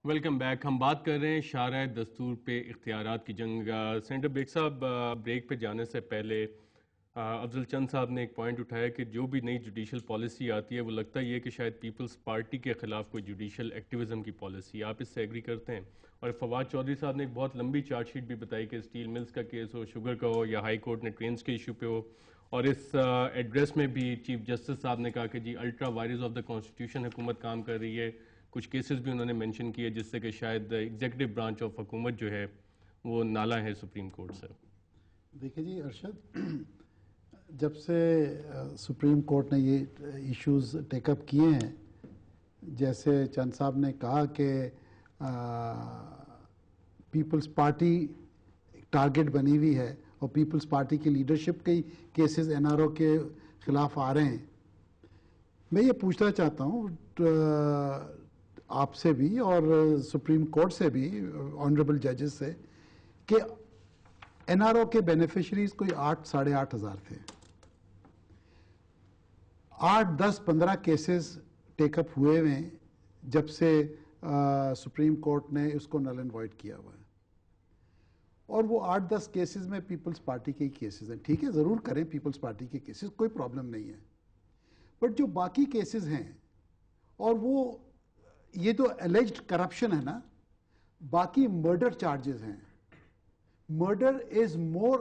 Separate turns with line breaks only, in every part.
Welcome back. हम बात कर रहे हैं शारअ दस्तूर पे इख्तियारात की जंग। सेंटर बेग साहब, ब्रेक पे जाने से पहले अफजल चंद साहब ने एक पॉइंट उठाया कि जो भी नई जुडिशल पॉलिसी आती है वो लगता ही है कि शायद पीपल्स पार्टी के खिलाफ कोई जुडिशल एक्टिविज्म की पॉलिसी। आप इससे एग्री करते हैं? और फवाद चौधरी साहब ने एक बहुत लंबी चार्जशीट भी बताई कि स्टील मिल्स का केस हो, शुगर का हो, या हाई कोर्ट ने ट्रेन के इशू पे हो। और इस एड्रेस में भी चीफ जस्टिस साहब ने कहा कि जी ultra vires of the constitution हुकूमत काम कर रही है। कुछ केसेस भी उन्होंने मेंशन किए जिससे कि शायद एग्जीक्यूटिव ब्रांच ऑफ हुकूमत जो है वो नाला है सुप्रीम कोर्ट से।
देखिए जी अरशद, जब से सुप्रीम कोर्ट ने ये इश्यूज टेकअप किए हैं, जैसे चंद साहब ने कहा कि पीपल्स पार्टी टारगेट बनी हुई है और पीपल्स पार्टी की लीडरशिप के केसेस एनआरओ के खिलाफ आ रहे हैं। मैं ये पूछना चाहता हूँ आपसे भी और सुप्रीम कोर्ट से भी, ऑनरेबल जजेस से, कि एनआरओ के बेनिफिशरीज कोई 8 साढ़े 8 हज़ार थे। 8, 10, 15 केसेस टेकअप हुए हैं जब से सुप्रीम कोर्ट ने उसको नल एंड वॉइड किया हुआ है। और वो 8-10 केसेस में पीपल्स पार्टी के ही केसेस हैं। ठीक है, ज़रूर करें पीपल्स पार्टी के केसेस, कोई प्रॉब्लम नहीं है। बट जो बाकी केसेस हैं, और वो ये तो एलिज्ड करप्शन है ना, बाकी मर्डर चार्जेस हैं। Murder is more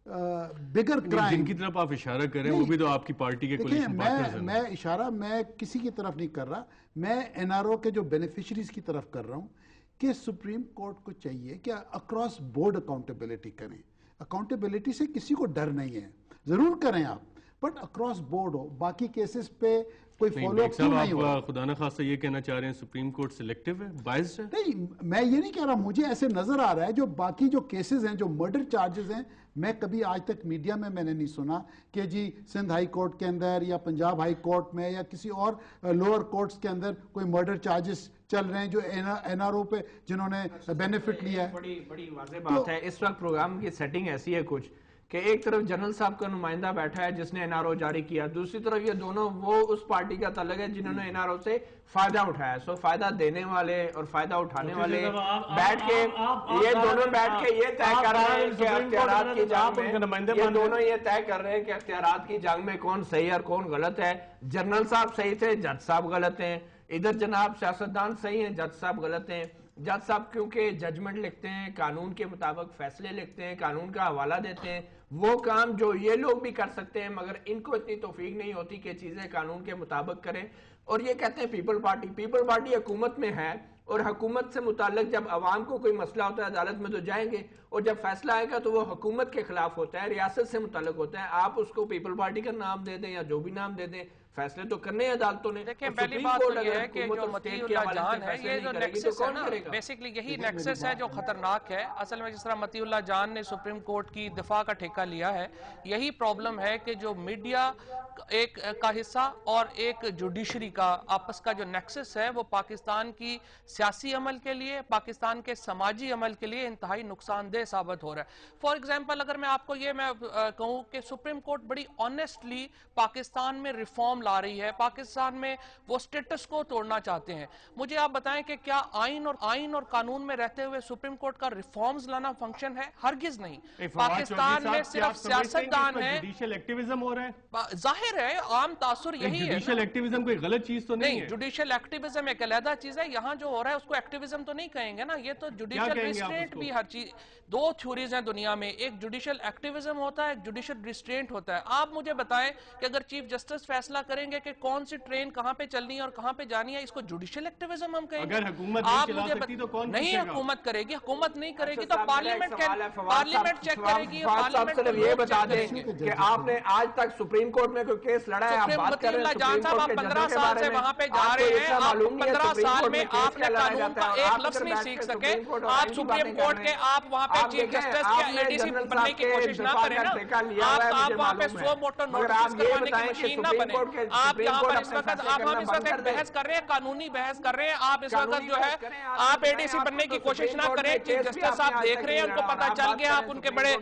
bigger crime.
जिनकी तरफ आप इशारा कर रहे हैं वो भी तो आपकी पार्टी के कोलिशन पार्टनर्स हैं।
मैं किसी की तरफ नहीं कर रहा, मैं एनआरओ के जो बेनिफिशरीज की तरफ कर रहा हूं कि सुप्रीम कोर्ट को चाहिए कि अक्रॉस बोर्ड अकाउंटेबिलिटी करें। अकाउंटेबिलिटी से किसी को डर नहीं है, जरूर करें आप, बट अक्रॉस बोर्ड हो। बाकी केसेस पे कोई फॉलो अप नहीं हो।
खुदा न खास्ता ये कहना चाह रहे हैं सुप्रीम कोर्ट सिलेक्टिव है, बायस्ड है?
नहीं, मैं ये नहीं कह रहा, मुझे ऐसे नजर आ रहा है जो बाकी जो केसेस हैं, जो मर्डर चार्जेस हैं, मैं कभी आज तक मीडिया में मैंने नहीं सुना कि जी सिंध हाई कोर्ट के अंदर या पंजाब हाई कोर्ट में या किसी और लोअर कोर्ट्स के अंदर कोई मर्डर चार्जेस चल रहे हैं जो एनआरओ पे जिन्होंने बेनिफिट लिया है।
बड़ी वाज़ेह बात है। इस वक्त प्रोग्राम की सेटिंग ऐसी है कुछ कि एक तरफ जनरल साहब का नुमाइंदा बैठा है जिसने एनआरओ जारी किया, दूसरी तरफ ये दोनों वो उस पार्टी का तलक है जिन्होंने एनआरओ से फायदा उठाया। सो फायदा देने वाले और फायदा उठाने वाले बैठ के ये दोनों बैठ के ये तय कर रहे हैं कि अख्तियारात की जंग में ये दोनों ये तय कर रहे हैं कि अख्तियारात की जंग में कौन सही और कौन गलत है। जनरल साहब सही थे, जज साहब गलत हैं। इधर जनाब सियासतदान सही हैं, जज साहब गलत हैं। जज साहब क्योंकि जजमेंट लिखते हैं, कानून के मुताबिक फैसले लिखते हैं, कानून का हवाला देते हैं, वो काम जो ये लोग भी कर सकते हैं, मगर इनको इतनी तौफीक नहीं होती कि चीजें कानून के मुताबिक करें। और ये कहते हैं पीपल पार्टी हुकूमत में है और हुकूमत से मुताल्लिक जब अवाम को कोई मसला होता है अदालत में तो जाएंगे, और जब फैसला आएगा तो वो हुकूमत के खिलाफ होता है, रियासत से मुताल्लिक होता है। आप उसको पीपल पार्टी का नाम दे दें या जो भी नाम दे दें, फैसले तो करने हैं अदालतों ने।
देखिए, पहली बात तो ये है कि जो मतीउल्लाह जान है, ये जो नेक्सस है ना, बेसिकली यही नेक्सस है जो खतरनाक है। असल में जिस तरह मतीउल्लाह जान ने सुप्रीम कोर्ट की दिफा का ठेका लिया है, यही प्रॉब्लम है कि जो मीडिया एक का हिस्सा और एक जुडिशरी का आपस का जो नेक्सस है वो पाकिस्तान की सियासी अमल के लिए, पाकिस्तान के समाजी अमल के लिए इंतहाई नुकसानदेह साबित हो रहा है। फॉर एग्जाम्पल, अगर मैं आपको ये मैं कहूँ कि सुप्रीम कोर्ट बड़ी ऑनेस्टली पाकिस्तान में रिफॉर्म ला रही है, पाकिस्तान में वो स्टेटस को तोड़ना चाहते हैं। मुझे आप बताएं कि क्या आइन और कानून में रहते हुए सुप्रीम कोर्ट का रिफॉर्म्स लाना फंक्शन है? हरगिज नहीं। पाकिस्तान में सिर्फ सियासतदान है,
जुडिशियल एक्टिविज्म हो रहा है।
जाहिर है आम तासुर यही है।
जुडिशियल एक्टिविज्म कोई गलत चीज तो नहीं है।
जुडिशियल एक्टिविज्म एक अलग चीज है, यहाँ जो हो रहा है उसको एक्टिविज्म तो नहीं कहेंगे ना, ये तो जुडिशियल रिस्ट्रेंट भी हर चीज। दो थ्योरीज हैं दुनिया में, एक जुडिशियल एक्टिविज्म होता है, एक जुडिशियल रिस्ट्रेंट होता है। आप मुझे बताएं कि अगर चीफ जस्टिस फैसला करेंगे कि कौन सी ट्रेन कहां पे चलनी है और कहां पे जानी है, इसको जुडिशियल एक्टिविज्म हम कहेंगे?
अगर हुकूमत
आप
नहीं
मुझे
सकती तो कौन
नहीं, हुकूमत करेगी। हुकूमत नहीं करेगी तो पार्लियामेंट चेक करेगी।
पार्लियामेंट ये बता दें कि आपने आज तक सुप्रीम कोर्ट में कोई केस लड़ा है? आप बात कर रहे हैं
साहब, आप 15 साल से वहां पे जा रहे हैं, आप 15 साल में आपने कानून का एक लफ्ज नहीं सीख सके। आप सुप्रीम कोर्ट के आप वहां पे चीफ जस्टिस के एडीसी बनने की कोशिश ना करें ना। आप वहां पे 100 मोटर नोटिस करवाने की मशीन ना बने। आप यहाँ पर इस वक्त हम इस वक्त एक बहस कर रहे हैं, कानूनी बहस कर रहे हैं। आप इस वक्त जो है आप एडीसी बनने की कोशिश ना करें। चीफ जस्टिस साहब देख रहे हैं, उनको पता चल गया आप उनके बड़े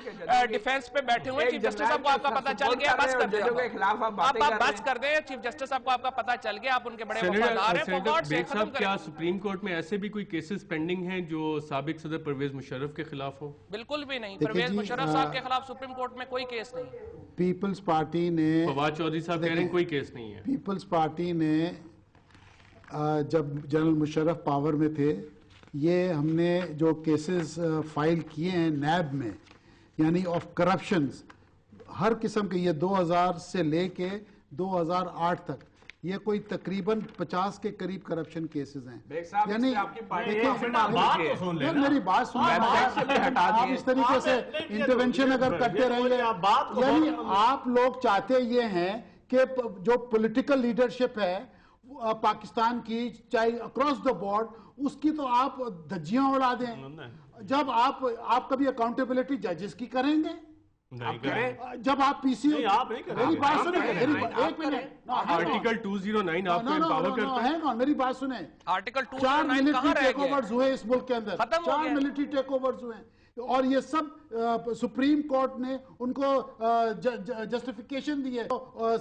डिफेंस चेयर्स पे बैठे हुए चीफ जस्टिस साहब को आपका पता चल गया, बस कर दे, आप बस कर दे, चीफ जस्टिस साहब को आपका पता चल गया, आप उनके बड़े वफादार हैं।
साहब, क्या सुप्रीम कोर्ट में ऐसे भी कोई केसेस पेंडिंग हैं जो साबिक सदर परवेज मुशर्रफ के खिलाफ हो?
बिल्कुल भी नहीं, परवेज मुशर्रफ साहब के खिलाफ सुप्रीम कोर्ट में कोई केस नहीं।
पीपल्स पार्टी ने,
फवाद चौधरी साहब कह रहे हैं कोई केस नहीं है।
पीपल्स पार्टी ने जब जनरल मुशर्रफ पावर में थे, ये हमने जो केसेस फाइल किए हैं नैब में, यानी ऑफ करप्शंस हर किस्म के, ये 2000 से लेके 2008 तक ये कोई तकरीबन 50 के करीब करप्शन केसेस हैं। यानी मेरी बात सुनिए, आप इस तरीके से इंटरवेंशन अगर करते रहेंगे, यानी आप लोग चाहते ये हैं कि जो पॉलिटिकल लीडरशिप है पाकिस्तान की, चाहे अक्रॉस द बोर्ड, उसकी तो आप धज्जियां उड़ा दें। जब आप कभी अकाउंटेबिलिटी जजेस की करेंगे? जब आप पीसी, मेरी बात सुने, एक मिनट,
आर्टिकल 209 आपको एम्पावर करता है।
मेरी बात सुने,
आर्टिकल
4 मिलिट्री टेक ओवर्स हुए इस मुल्क के अंदर, 4 मिलिट्री टेक ओवर्स हुए, और ये सब सुप्रीम कोर्ट ने उनको जस्टिफिकेशन दी है,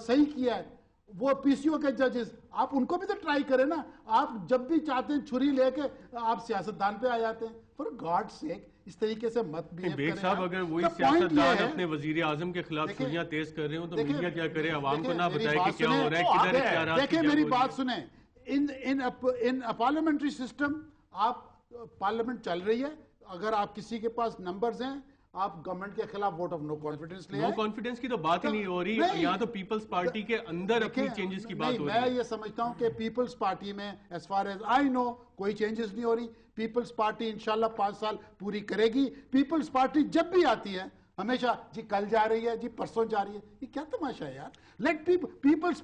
सही किया है। वो पीसीओ के जजेस, आप उनको भी तो ट्राई करें ना। आप जब भी चाहते हैं छुरी लेके आप सियासतदान पे आ जाते हैं। फॉर गॉड सेक, इस तरीके से मत बिहेव करें।
साहब, अगर वही सियासतदान अपने वजीर आजम के खिलाफ छुरियां तेज कर रहे हो तो मीडिया क्या करे, आवाम को ना बताए कि क्या हो रहा है, किधर इख्तियारात।
देखिए मेरी बात सुने, इन पार्लियामेंट्री सिस्टम, आप पार्लियामेंट चल रही है, अगर आप किसी के पास नंबर्स हैं, आप गवर्नमेंट के खिलाफ वोट ऑफ नो कॉन्फिडेंस ले आए।
नो कॉन्फिडेंस की तो बात ही नहीं हो रही, यहाँ तो पीपल्स पार्टी के अंदर अपनी चेंजेस की बात हो रही है।
मैं ये समझता हूँ कि पीपल्स पार्टी में as far as I know कोई चेंजेस नहीं हो रही। पीपल्स पार्टी इंशाल्लाह 5 साल पूरी करेगी। पीपल्स पार्टी जब भी आती है हमेशा जी कल जा रही है, जी परसों जा रही है, ये क्या तमाशा है यार। लेट पीपल्स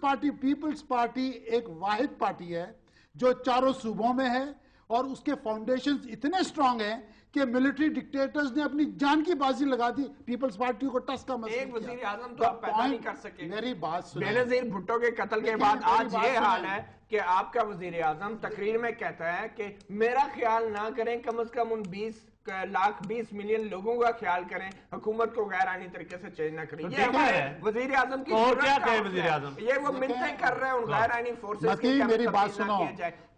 पार्टी एक वाहिद पार्टी है जो चारों सूबों में है, और उसके फाउंडेशंस इतने स्ट्रांग हैं कि मिलिट्री डिक्टेटर्स ने अपनी जान की बाजी लगा दी पीपल्स पार्टी को टस का मसला।
एक वजीर आजम तो आप पैदा नहीं कर सके।
मेरी बात सुनिए,
बेनजीर भुट्टो के कत्ल के बाद आज ये हाल है कि आपका वजीर आजम तकरीर में कहता है कि मेरा ख्याल ना करें, कम से कम उन 20 लाख 20 मिलियन लोगों का ख्याल करें, हुकूमत को गैर आईनी तरीके से चेंज ना करें। ये हमारे वजीर आजम की
और क्या कहे वजीर आजम,
ये वो मिन्नतें कर रहे हैं उन गैर आईनी फोर्सेस की।
मेरी बात सुनो,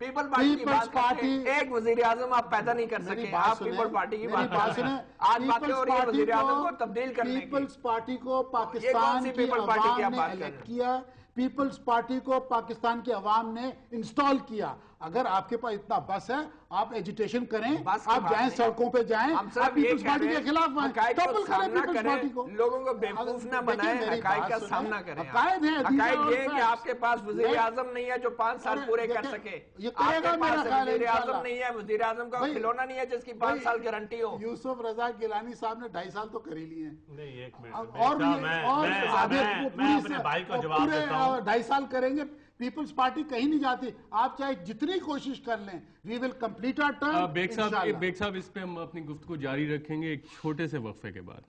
पीपल्स पार्टी एक वजीर आजम आप पैदा नहीं कर सके। आप पीपल्स पार्टी की बात सुने, आज बातें हो रही है वजीर आजम को तब्दील करने की।
पीपल्स पार्टी को पाकिस्तान की अवाम ने इलेक्ट किया, पीपल्स पार्टी को पाकिस्तान की अवाम ने इंस्टॉल किया। अगर आपके पास इतना बस है, आप एजिटेशन करें, आप जाएं सड़कों पे जाएं, आप पीपल्स पार्टी के खिलाफ टॉपल करें पीपल्स पार्टी को।
लोगों को बेवकूफ ना बनाएं, हकायत का सामना करें। हकायत ये है कि आपके पास वजीर आजम नहीं है जो 5 साल पूरे कर सके।
ये करेगा मेरा ख्याल है।
वजीर आजम नहीं है, वजीर आजम का खिलौना नहीं है जिसकी 5 साल गारंटी हो।
यूसुफ रजा गिलानी साहब ने 2.5 साल तो कर ही लिए हैं।
नहीं, एक मिनट,
और
मैं अपने भाई को जवाब देता हूं।
2.5 साल करेंगे, पीपल्स पार्टी कहीं नहीं जाती। आप चाहे जितनी कोशिश कर लें, we will complete our term.
Baig साहब, इस पे हम अपनी गुफ्तगू जारी रखेंगे एक छोटे से वक्फे के बाद।